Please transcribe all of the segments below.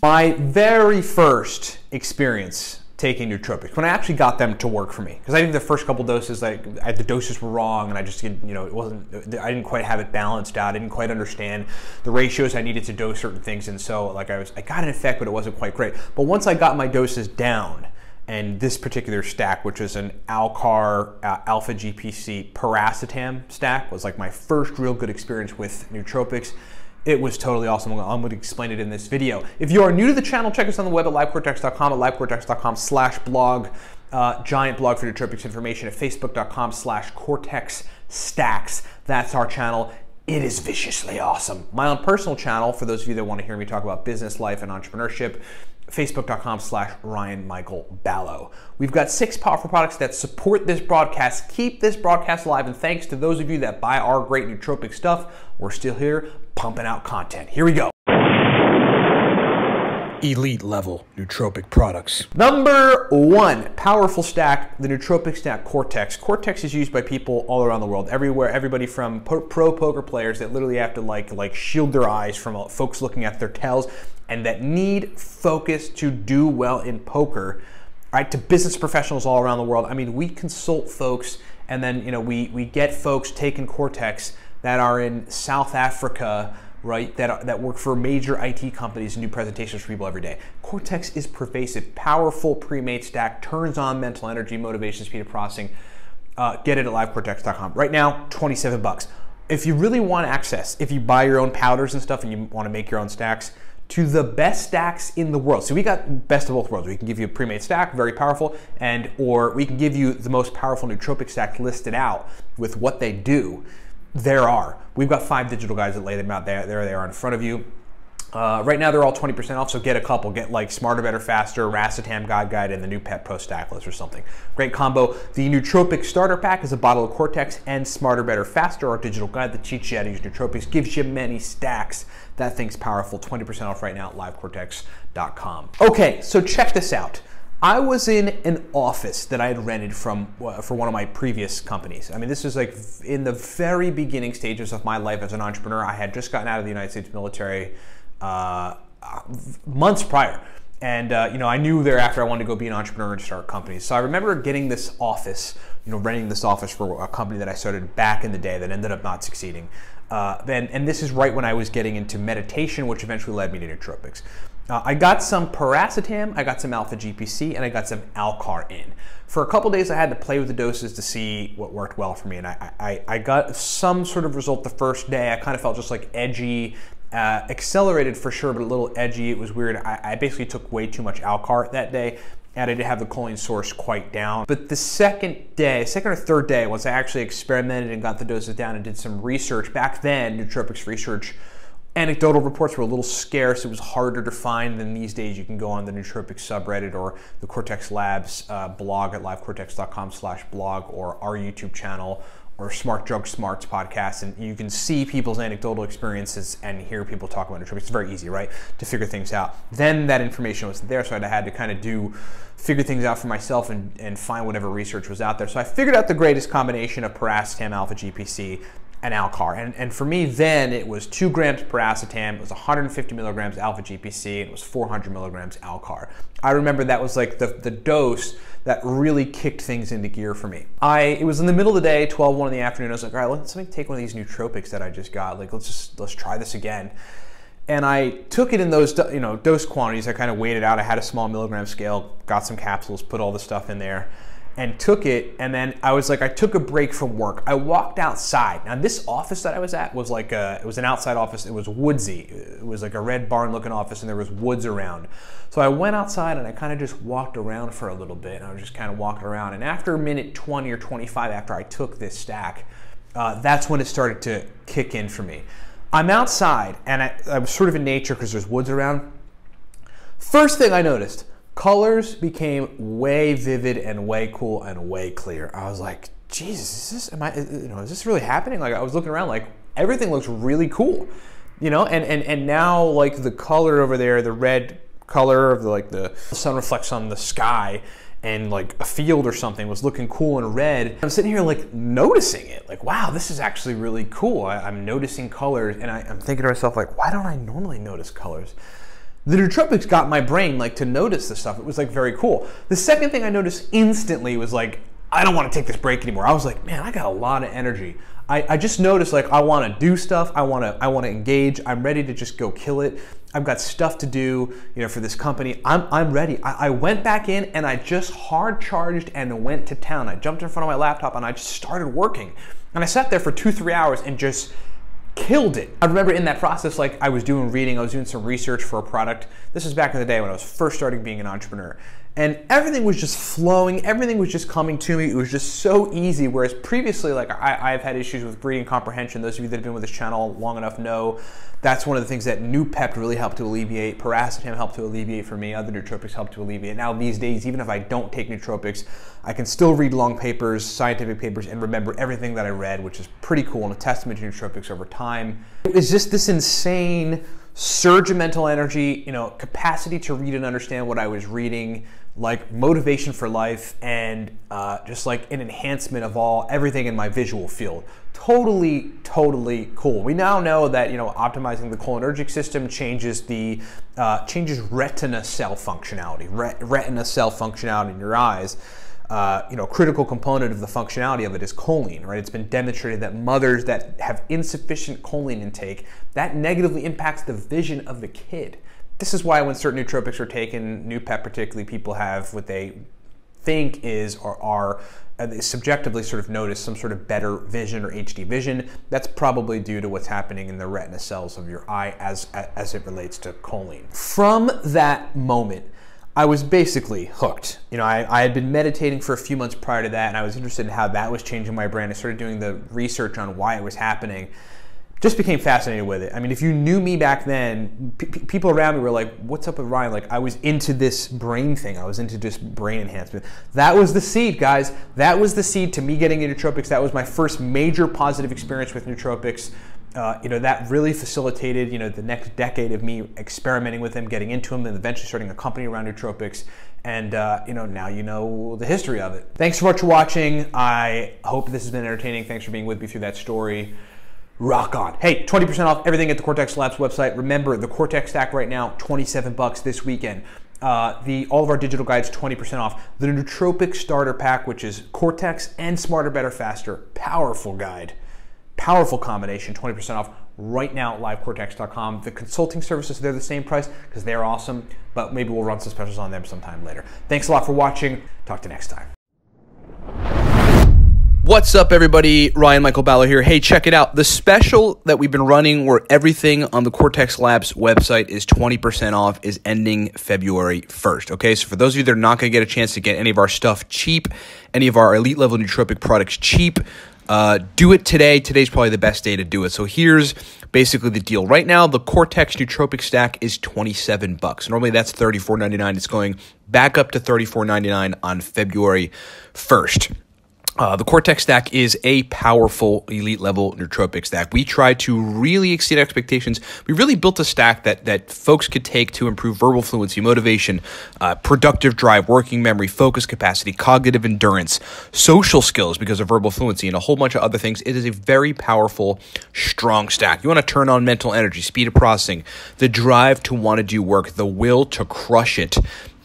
My very first experience taking nootropics, when I actually got them to work for me, because I think the first couple doses, the doses were wrong, and I just, it wasn't, I didn't quite have it balanced out. I didn't quite understand the ratios I needed to dose certain things, and so I got an effect, but it wasn't quite great. But once I got my doses down, and this particular stack, which is an Alcar Alpha GPC Paracetam stack, was like my first real good experience with nootropics. It was totally awesome. I'm going to explain it in this video. If you are new to the channel, check us on the web at livecortex.com, at livecortex.com/blog, giant blog for nootropics information, at facebook.com/cortexstacks. That's our channel. It is viciously awesome. My own personal channel, for those of you that want to hear me talk about business, life, and entrepreneurship, facebook.com/RyanMichaelBallo. We've got 6 powerful products that support this broadcast, keep this broadcast alive, and thanks to those of you that buy our great nootropic stuff, we're still here pumping out content. Here we go. Elite level nootropic products. Number 1, powerful stack, the nootropic stack Cortex. Cortex is used by people all around the world, everywhere, everybody from pro poker players that literally have to like shield their eyes from folks looking at their tells, and that need focus to do well in poker, right, to business professionals all around the world. I mean, we consult folks, and then we get folks taking Cortex that are in South Africa, right, that work for major IT companies and do presentations for people every day. Cortex is pervasive, powerful pre-made stack, turns on mental energy, motivation, speed of processing. Get it at livecortex.com. Right now, 27 bucks. If you really want access, if you buy your own powders and stuff and you want to make your own stacks, to the best stacks in the world. So we got best of both worlds. We can give you a pre-made stack, very powerful, or we can give you the most powerful nootropic stack listed out with what they do. We've got 5 digital guides that lay them out there. There they are in front of you. Right now they're all 20% off, so get a couple. Get like Smarter, Better, Faster, Racetam Guide, and the new Pet Pro Stack List or something. Great combo. The Nootropic Starter Pack is a bottle of Cortex and Smarter, Better, Faster, our digital guide that teaches you how to use nootropics, gives you many stacks. That thing's powerful. 20% off right now at livecortex.com. Okay, so check this out. I was in an office that I had rented for one of my previous companies. I mean, this is like in the very beginning stages of my life as an entrepreneur. I had just gotten out of the United States military months prior. And I knew thereafter I wanted to go be an entrepreneur and start companies. So I remember getting this office, renting this office for a company that I started back in the day that ended up not succeeding. And this is right when I was getting into meditation, which eventually led me to nootropics. I got some Paracetam, I got some Alpha GPC, and I got some Alcar in. For a couple days I had to play with the doses to see what worked well for me, and I got some sort of result the first day. I kind of felt just like edgy, accelerated for sure, but a little edgy. It was weird. I basically took way too much Alcar that day, and I didn't have the choline source quite down. But the second or third day, once I actually experimented and got the doses down and did some research, back then, nootropics research, anecdotal reports were a little scarce. It was harder to find than these days. You can go on the Nootropics subreddit or the Cortex Labs blog at livecortex.com/blog, or our YouTube channel, or Smart Drug Smarts podcast, and you can see people's anecdotal experiences and hear people talk about nootropics. It's very easy, right, to figure things out. Then that information wasn't there, so I had to kind of figure things out for myself and find whatever research was out there. So I figured out the greatest combination of Paracetam, Alpha GPC, and Alcar. And for me then, it was 2 grams Paracetam, it was 150 milligrams Alpha GPC, and it was 400 milligrams Alcar. I remember that was like the dose that really kicked things into gear for me. It was in the middle of the day, 1 in the afternoon. I was like, all right, let me take one of these nootropics that I just got. Like, let's try this again. And I took it in those dose quantities. I kind of weighed it out. I had a small milligram scale, got some capsules, put all the stuff in there, and took it. And then I was like, I took a break from work. I walked outside. Now this office that I was at was like it was an outside office. It was woodsy. It was like a red barn looking office, and there was woods around. So I went outside and I kind of just walked around for a little bit. And I was just kind of walking around. And after minute 20 or 25 after I took this stack, that's when it started to kick in for me. I'm outside and I was sort of in nature because there's woods around. First thing I noticed, colors became way vivid and way cool and way clear. I was like, Jesus, is this really happening? Like, I was looking around like everything looks really cool, and now like the color over there, the red color of the sun reflects on the sky, and like a field or something was looking cool and red. I'm sitting here like noticing it, like, wow, this is actually really cool. I'm noticing colors, and I'm thinking to myself like, why don't I normally notice colors? The nootropics got my brain like to notice this stuff. It was like very cool. The second thing I noticed instantly was like, I don't want to take this break anymore. I was like, man, I got a lot of energy. I just noticed like I want to do stuff. I want to engage. I'm ready to just go kill it. I've got stuff to do, for this company. I'm ready. I went back in and I just hard charged and went to town. I jumped in front of my laptop and I just started working. And I sat there for 2-3 hours and just killed it. I remember in that process, like I was doing reading, I was doing some research for a product. This was back in the day when I was first starting being an entrepreneur. And everything was just flowing, everything was just coming to me. It was just so easy. Whereas previously, like I've had issues with reading comprehension. Those of you that have been with this channel long enough know that's one of the things that NooPep really helped to alleviate. Paracetam helped to alleviate for me. Other nootropics helped to alleviate. Now these days, even if I don't take nootropics, I can still read long papers, scientific papers, and remember everything that I read, which is pretty cool and a testament to nootropics over time. It's just this insane surge of mental energy, capacity to read and understand what I was reading, like motivation for life, and just like an enhancement of everything in my visual field. Totally, totally cool. We now know that optimizing the cholinergic system changes retina cell functionality. Retina cell functionality in your eyes. Critical component of the functionality of it is choline, right? It's been demonstrated that mothers that have insufficient choline intake, that negatively impacts the vision of the kid. This is why when certain nootropics are taken, NooPep particularly, people have what they think is or are they subjectively sort of notice some sort of better vision or HD vision. That's probably due to what's happening in the retina cells of your eye as it relates to choline. From that moment, I was basically hooked. I had been meditating for a few months prior to that, and I was interested in how that was changing my brain. I started doing the research on why it was happening. Just became fascinated with it. I mean, if you knew me back then, people around me were like, what's up with Ryan? Like, I was into this brain thing. I was into this brain enhancement. That was the seed, guys. That was the seed to me getting into nootropics. That was my first major positive experience with nootropics. That really facilitated, the next decade of me experimenting with them, getting into them, and eventually starting a company around nootropics. And, now you know the history of it. Thanks so much for watching. I hope this has been entertaining. Thanks for being with me through that story. Rock on. Hey, 20% off everything at the Cortex Labs website. Remember, the Cortex stack right now, 27 bucks this weekend. All of our digital guides, 20% off. The Nootropic Starter Pack, which is Cortex and Smarter, Better, Faster. Powerful guide. Powerful combination, 20% off right now at livecortex.com. The consulting services, they're the same price because they're awesome, but maybe we'll run some specials on them sometime later. Thanks a lot for watching. Talk to you next time. What's up, everybody? Ryan Michael Ballo here. Hey, check it out. The special that we've been running where everything on the Cortex Labs website is 20% off is ending February 1st, okay? So for those of you that are not going to get a chance to get any of our stuff cheap, any of our elite level nootropic products cheap, do it today. Today's probably the best day to do it. So here's basically the deal. Right now, the Cortex Nootropic Stack is 27 bucks. Normally that's $34.99. It's going back up to $34.99 on February 1st. The Cortex stack is a powerful elite level nootropic stack. We tried to really exceed expectations. We really built a stack that folks could take to improve verbal fluency, motivation, productive drive, working memory, focus capacity, cognitive endurance, social skills because of verbal fluency, and a whole bunch of other things. It is a very powerful, strong stack. You want to turn on mental energy, speed of processing, the drive to want to do work, the will to crush it.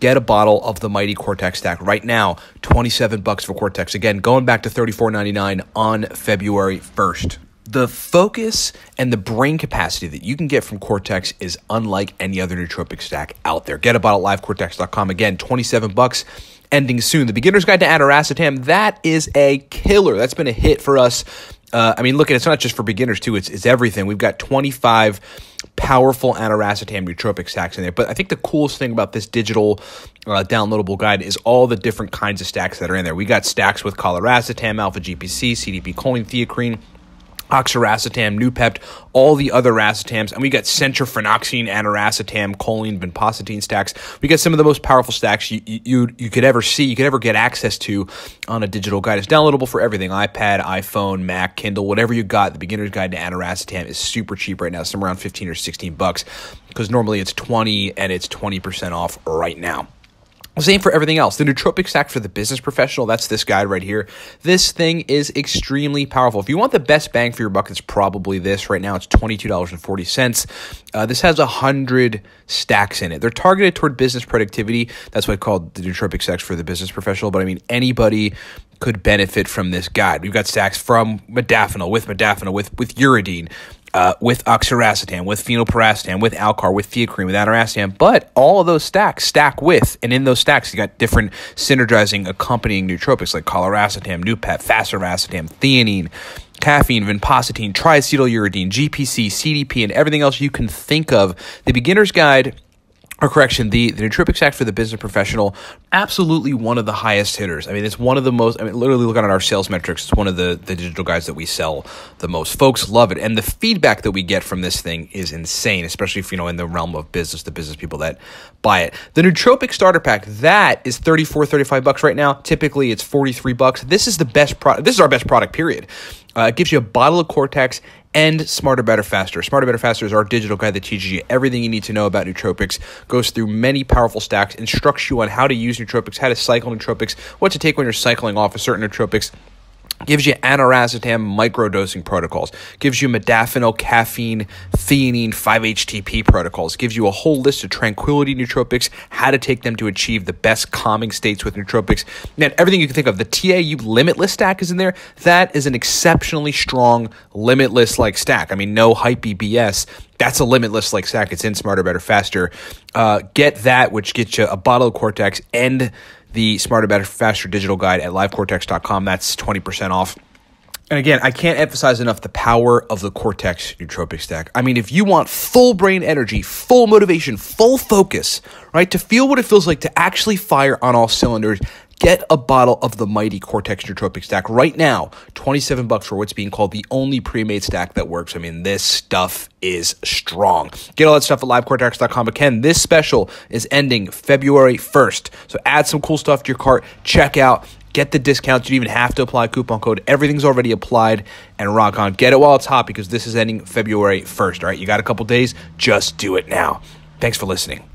Get a bottle of the mighty Cortex stack right now, 27 bucks for Cortex. Again, going back to $34.99 on February 1st. The focus and the brain capacity that you can get from Cortex is unlike any other nootropic stack out there. Get a bottle at livecortex.com. Again, 27 bucks, ending soon. The Beginner's Guide to Aniracetam, that is a killer. That's been a hit for us. Look, it's not just for beginners too. It's everything. We've got 25 powerful aniracetam nootropic stacks in there. But I think the coolest thing about this digital downloadable guide is all the different kinds of stacks that are in there. We got stacks with coliracetam, alpha GPC, CDP choline, theacrine, oxiracetam, NooPep, all the other racetams, and we got centrophenoxine, aniracetam, choline, vinpocetine stacks. We got some of the most powerful stacks you could ever see, you could ever get access to on a digital guide. It's downloadable for everything: iPad, iPhone, Mac, Kindle, whatever you got. The Beginner's Guide to Aniracetam is super cheap right now, somewhere around 15 or 16 bucks, because normally it's 20 and it's 20% off right now. Same for everything else. The Nootropic stack for the business professional, that's this guide right here. This thing is extremely powerful. If you want the best bang for your buck, it's probably this. Right now, it's $22.40. This has 100 stacks in it. They're targeted toward business productivity. That's why I called the Nootropic stacks for the business professional. But I mean, anybody could benefit from this guide. We've got stacks from modafinil, with uridine, with oxiracetam, with phenylpiracetam, with Alcar, with theacrine, with ataracetam, but all of those stacks stack with, and in those stacks, you got different synergizing accompanying nootropics like colaracetam, Nupep, faciracetam, theanine, caffeine, vinpocetine, triacetyluridine, GPC, CDP, and everything else you can think of. The beginner's guide, or correction, the Nootropic stack for the business professional, absolutely one of the highest hitters. I mean, it's one of the most, literally looking at our sales metrics, it's one of the digital guides that we sell the most. Folks love it. And the feedback that we get from this thing is insane, especially if, in the realm of business, the business people that buy it. The Nootropic starter pack, that is $35 right now. Typically, it's $43. This is the best product. This is our best product, period. It gives you a bottle of Cortex and Smarter, Better, Faster. Smarter, Better, Faster is our digital guide that teaches you everything you need to know about nootropics, goes through many powerful stacks, instructs you on how to use nootropics, how to cycle nootropics, what to take when you're cycling off of certain nootropics, gives you ataracetam microdosing protocols, gives you modafinil, caffeine, theanine, 5-HTP protocols, gives you a whole list of tranquility nootropics, how to take them to achieve the best calming states with nootropics. Man, everything you can think of. The TAU Limitless stack is in there. That is an exceptionally strong Limitless-like stack. I mean, no hypey BS. That's a Limitless-like stack. It's in Smarter, Better, Faster. Get that, which gets you a bottle of Cortex and the Smarter, Better, Faster digital guide at livecortex.com. That's 20% off. And again, I can't emphasize enough the power of the Cortex nootropic stack. I mean, if you want full brain energy, full motivation, full focus, right, to feel what it feels like to actually fire on all cylinders, get a bottle of the mighty Cortex nootropic stack right now. $27 for what's being called the only pre-made stack that works. I mean, this stuff is strong. Get all that stuff at livecortex.com. But Ken, this special is ending February 1st. So add some cool stuff to your cart. Check out. Get the discounts. You don't even have to apply a coupon code. Everything's already applied, and rock on. Get it while it's hot because this is ending February 1st. All right, you got a couple days. Just do it now. Thanks for listening.